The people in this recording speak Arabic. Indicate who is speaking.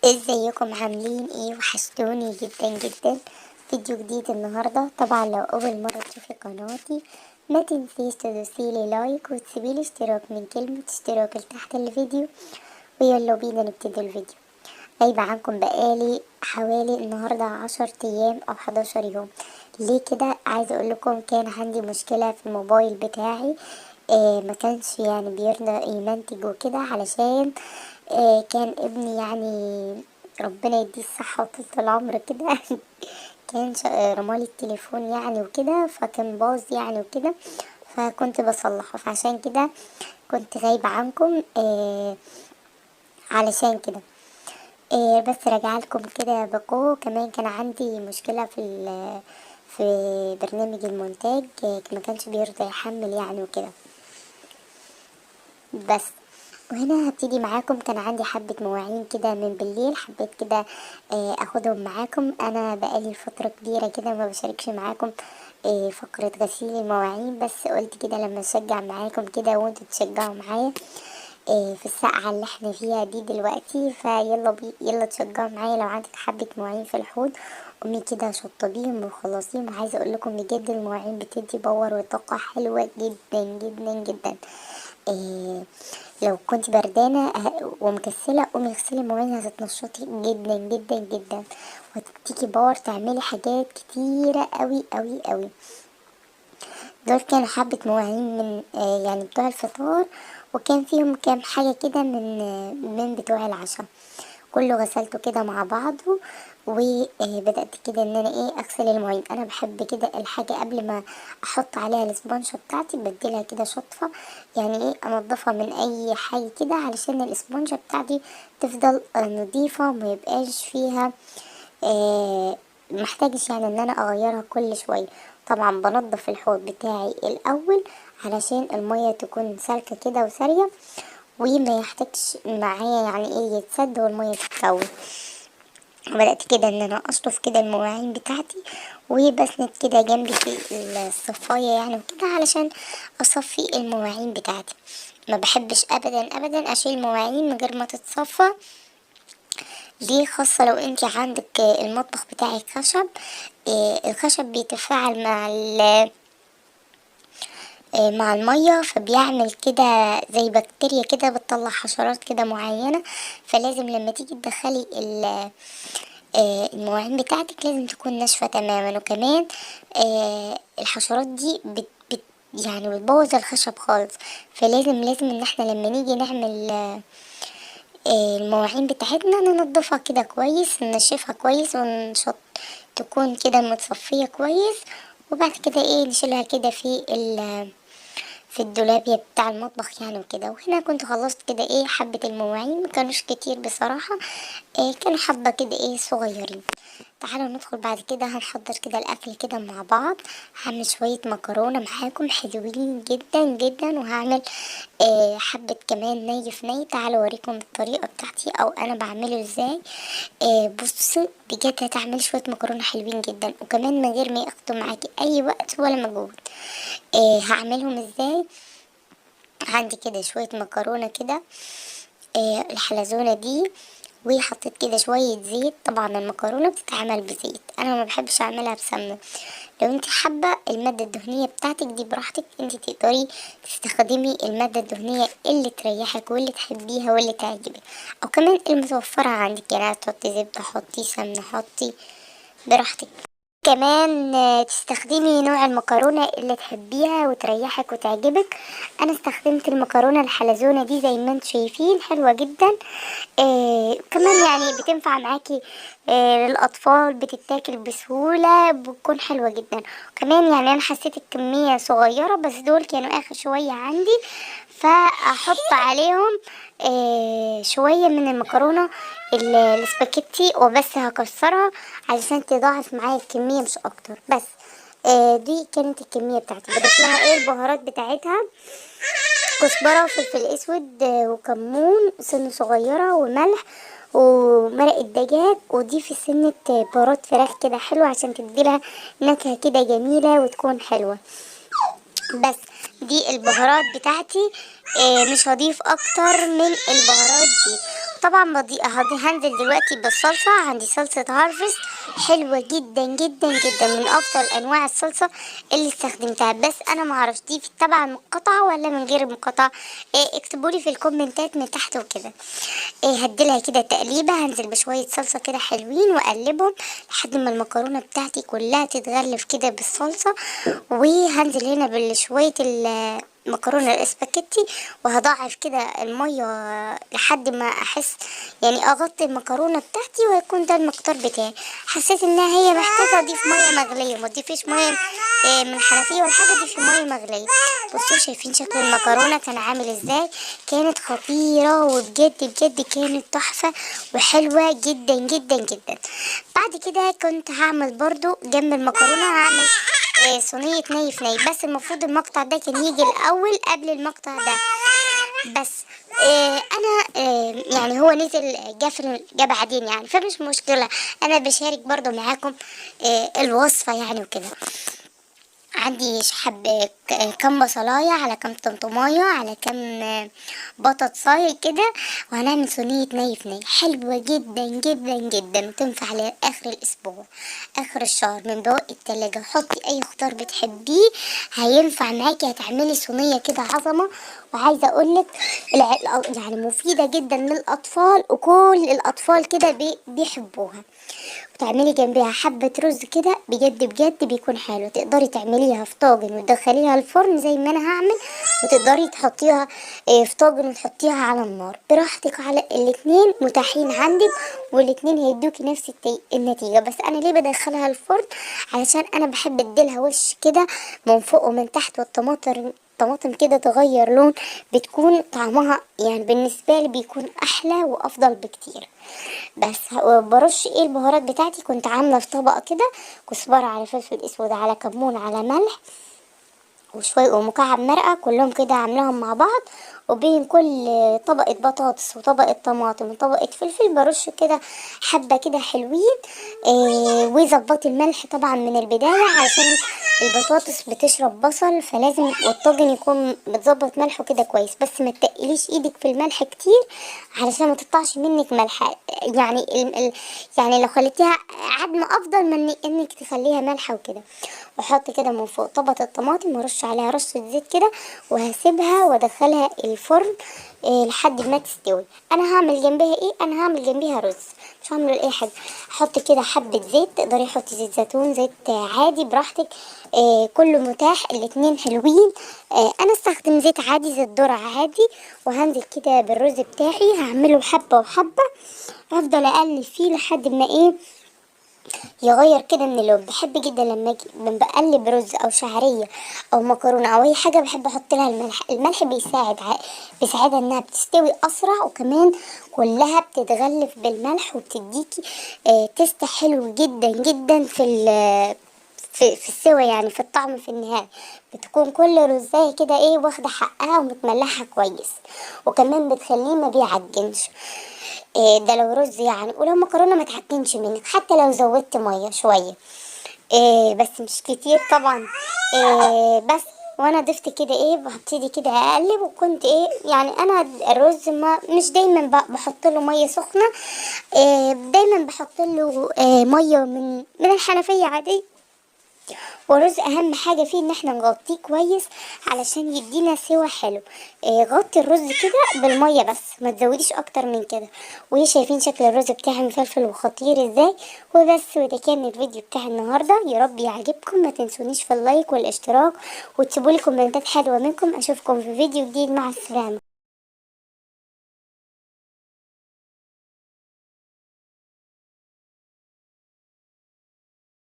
Speaker 1: ازيكم عاملين ايه؟ وحشتوني جدا جدا. فيديو جديد النهارده. طبعا لو اول مره تشوفي قناتي ما تنسيش تدوسيلي لايك وتسيبيلي اشتراك من كلمه اشتراك تحت الفيديو. ويلا بينا نبتدي الفيديو. غايبة عنكم بقالي حوالي النهاردة 10 ايام او 11 يوم. ليه كده؟ عايزة اقول لكم كان عندي مشكلة في الموبايل بتاعي. ما كانش يعني بيرضى يمنتج وكده علشان كان ابني يعني ربنا يديه الصحة وطولة العمر كده. كان رمالي التليفون يعني وكده، فكان باظ يعني وكده، فكنت بصلحه، فعشان كده كنت غايبة عنكم علشان كده. بس رجعلكم كده بقوة. كمان كان عندي مشكلة في برنامج المونتاج، ما كانش بيرضى يحمل يعني وكده. بس وهنا هبتدي معاكم. كان عندي حبة مواعين كده من بالليل، حبيت كده اخدهم معاكم. انا بقالي فترة كبيرة كده ما بشاركش معاكم فقرة غسيل المواعين، بس قلت كده لما اشجع معاكم كده وانتوا تشجعوا معايا في الساعة اللي احنا فيها دي دلوقتي. فيلا يلا تشجعوا معايا. لو عندك حبة مواعين في الحوض قومي كده شطبيهم وخلصيهم. وعايزة اقول لكم بجد المواعين بتدي باور وطاقة حلوة جدا جدا جدا. إيه لو كنت بردانة ومكسلة قومي اغسلي مواعين، هتتنشطي جدا جدا جدا وهتديكي باور تعملي حاجات كتيرة قوي قوي قوي. دول كانوا حبة مواعين من يعني بتوع الفطار، وكان فيهم كام حاجة كده من بتوع العشاء. كله غسلته كده مع بعضه. وبدأت كده ان انا اغسل المواعين. انا بحب كده الحاجة قبل ما احط عليها الاسبونشة بتاعتي بديلها كده شطفة، يعني انضفها من اي حاجة كده علشان الاسبونشة بتاعتي تفضل نظيفة وما يبقاش فيها محتاجش يعني ان انا اغيرها كل شوية. طبعا بنضف الحوض بتاعي الاول علشان المية تكون سالكة كده وسارية، وما يحتاجش معايا يعني يتسد والمية تتكون. بدأت كده ان انا اشطف كده المواعين بتاعتي وبسند كده جنبي في الصفاية يعني وكده علشان اصفي المواعين بتاعتي. ما بحبش ابدا ابدا اشيل مواعين من غير ما تتصفى. دي خاصة لو انت عندك المطبخ بتاعك خشب. الخشب بيتفاعل مع المية، فبيعمل كده زي بكتيريا كده بتطلع حشرات كده معينة. فلازم لما تيجي تدخلي المواعين بتاعتك لازم تكون ناشفة تماما. وكمان الحشرات دي يعني بتبوظ الخشب خالص. فلازم ان احنا لما نيجي نعمل المواعين بتاعتنا ننضفها كده كويس، ننشفها كويس ونشط تكون كده متصفية كويس. وبعد كده نشيلها كده في الدولاب بتاع المطبخ يعني وكده. وهنا كنت خلصت كده حبة المواعين، ما كانوش كتير بصراحة، كانوا حبة كده صغيرين. تعالوا ندخل بعد كده هنحضر كده الاكل كده مع بعض. هعمل شوية مكرونة معاكم حلوين جدا جدا، وهعمل حبة كمان ني في ني. تعالوا اوريكم الطريقة بتاعتي او انا بعمله ازاي. بصوا بجد هتعمل شوية مكرونة حلوين جدا، وكمان من غير ما ياخدوا معاكي اي وقت ولا مجهود. هعملهم ازاي؟ عندي كده شوية مكرونة كده الحلزونة دي، وحطيت كده شوية زيت. طبعا المكرونة بتتعمل بزيت، انا ما بحبش اعملها بسمنة. لو انت حابة المادة الدهنية بتاعتك دي براحتك، انت تقدري تستخدمي المادة الدهنية اللي تريحك واللي تحبيها واللي تعجبك، او كمان المتوفرة عندك. يعني تحطي زبدة، حطي سمنة، حطي براحتك. كمان تستخدمي نوع المكرونة اللي تحبيها وتريحك وتعجبك. انا استخدمت المكرونة الحلزونة دي زي ما انتم شايفين، حلوة جدا. كمان يعني بتنفع معاكي للاطفال، بتتاكل بسهولة، بتكون حلوة جدا. كمان يعني انا حسيت الكمية صغيرة، بس دول كانوا اخر شوية عندي، فاحط عليهم شوية من المكرونة السباكيتي وبس. هكسرها علشان تضاعف معايا الكمية مش اكتر. بس دي كانت الكمية بتاعتي. بضيف لها البهارات بتاعتها: كزبرة وفلفل اسود وكمون سنة صغيرة وملح ومرق الدجاج. وضيفي سنة بهارات فراخ كده حلوة عشان تديلها نكهة كده جميلة وتكون حلوة. بس دي البهارات بتاعتي، مش هضيف اكتر من البهارات دي. طبعا هنزل دلوقتي بالصلصة. عندي صلصة هارفست حلوة جدا جدا جدا، من افضل انواع الصلصة اللي استخدمتها. بس انا معرفش دي في تبع المقاطعة ولا من غير المقاطعة. اكتبولي في الكومنتات من تحت وكده. هديلها كده تقليبة. هنزل بشوية صلصة كده حلوين واقلبهم لحد ما المكرونة بتاعتي كلها تتغلف كده بالصلصة. وهنزل هنا بشوية مكرونه الاسباجيتي، وهضاعف كده الميه لحد ما احس يعني اغطي المكرونه بتاعتي، وهيكون ده المقدار بتاعي. حسيت انها هي محتاجه اضيف ميه مغليه، ما تضيفيش ميه من الحنفيه ولا حاجه، ضيفي ميه مغليه. بصوا شايفين شكل المكرونه كان عامل ازاي؟ كانت خطيره وبجد بجد كانت تحفه وحلوه جدا جدا جدا. بعد كده كنت هعمل برضو جنب المكرونه، هعمل صينية ني في ني. بس المفروض المقطع ده كان يجي الأول قبل المقطع ده، بس أنا يعني هو نزل جه بعدين يعني، فمش مشكلة. أنا بشارك برضو معاكم الوصفة يعني وكده. عندي كام بصلاية على كام طماطماية على كام بطاطساية كده، وهنعمل صينية ني في ني حلوة جدا جدا جدا، وتنفع لآخر الأسبوع آخر الشهر من بواقي التلاجة. حطي أي خضار بتحبيه هينفع معاكي، هتعملي صينية كده عظمة. وعايزة أقولك يعني مفيدة جدا للأطفال، وكل الأطفال كده بيحبوها. وتعملي جنبها حبة رز كده بجد بجد بيكون حلو. تقدري تعمليها في طاجن وتدخليها الفرن زي ما انا هعمل، وتقدري تحطيها في طاجن وتحطيها على النار براحتك. على الاتنين متاحين عندك، والاتنين هيدوكي نفس النتيجة. بس انا ليه بدخلها الفرن؟ علشان انا بحب اديلها وش كده من فوق ومن تحت، والطماطم كده تغير لون، بتكون طعمها يعني بالنسبة لي بيكون احلى وافضل بكتير. بس برش البهارات بتاعتي. كنت عامله في طبق كده كزبره على فلفل اسود على كمون على ملح وشويه ومكعب مرقه، كلهم كده عاملاهم مع بعض. وبين كل طبقه بطاطس وطبقه طماطم وطبقه فلفل برش كده حبه كده حلوين. وظبطي الملح طبعا من البدايه، علشان البطاطس بتشرب بصل، فلازم والطاجن يكون متظبط ملحه كده كويس. بس ما تقليش ايدك في الملح كتير علشان ما تقطعش منك ملح. يعني يعني لو خليتيها عدم افضل من انك تخليها مالحه وكده. واحط كده من فوق طبقه الطماطم وارش عليها رشه زيت كده، وهسيبها وادخلها الفرن لحد ما تستوي. انا هعمل جنبها ايه؟ انا هعمل جنبها رز، مش هعمل اي حاجه. احط كده حبه زيت، تقدري تحطي زيت زيتون زيت عادي براحتك. كله متاح، الاتنين حلوين. انا استخدم زيت عادي زيت ذرة عادي. وهنزل كده بالرز بتاعي هعمله حبه وحبه، هفضل اقلب فيه لحد ما ايه يغير كده من اللون. بحب جدا لما بقلب رز او شعريه او مكرونه او اي حاجه بحب احط لها الملح. الملح بيساعدها انها بتستوي اسرع، وكمان كلها بتتغلف بالملح وبتديكي تيست حلو جدا جدا في السوا، يعني في الطعم في النهاية. بتكون كل رزاية كده ايه واخدة حقها ومتملحة كويس، وكمان بتخليه ما بيعجنش. ده لو رز يعني. ولو مكرونة ما تعجنش منك حتى لو زودت مية شوية، بس مش كتير طبعا. بس وانا ضفت كده ايه ببتدي كده اقلب. وكنت ايه يعني انا الرز ما مش دايما بحط له ميه سخنه، دايما بحط له ميه من الحنفيه عادي. والرز اهم حاجه فيه ان احنا نغطيه كويس علشان يدينا سوا حلو. غطي الرز كده بالميه بس، ما تزوديش اكتر من كده. وهي شايفين شكل الرز بتاعي مفلفل وخطير ازاي. وبس، وده كان الفيديو بتاعي النهارده. يا رب يعجبكم. ما تنسونيش في اللايك والاشتراك، وتسيبولي كومنتات حلوه منكم. اشوفكم في فيديو جديد. مع السلامه.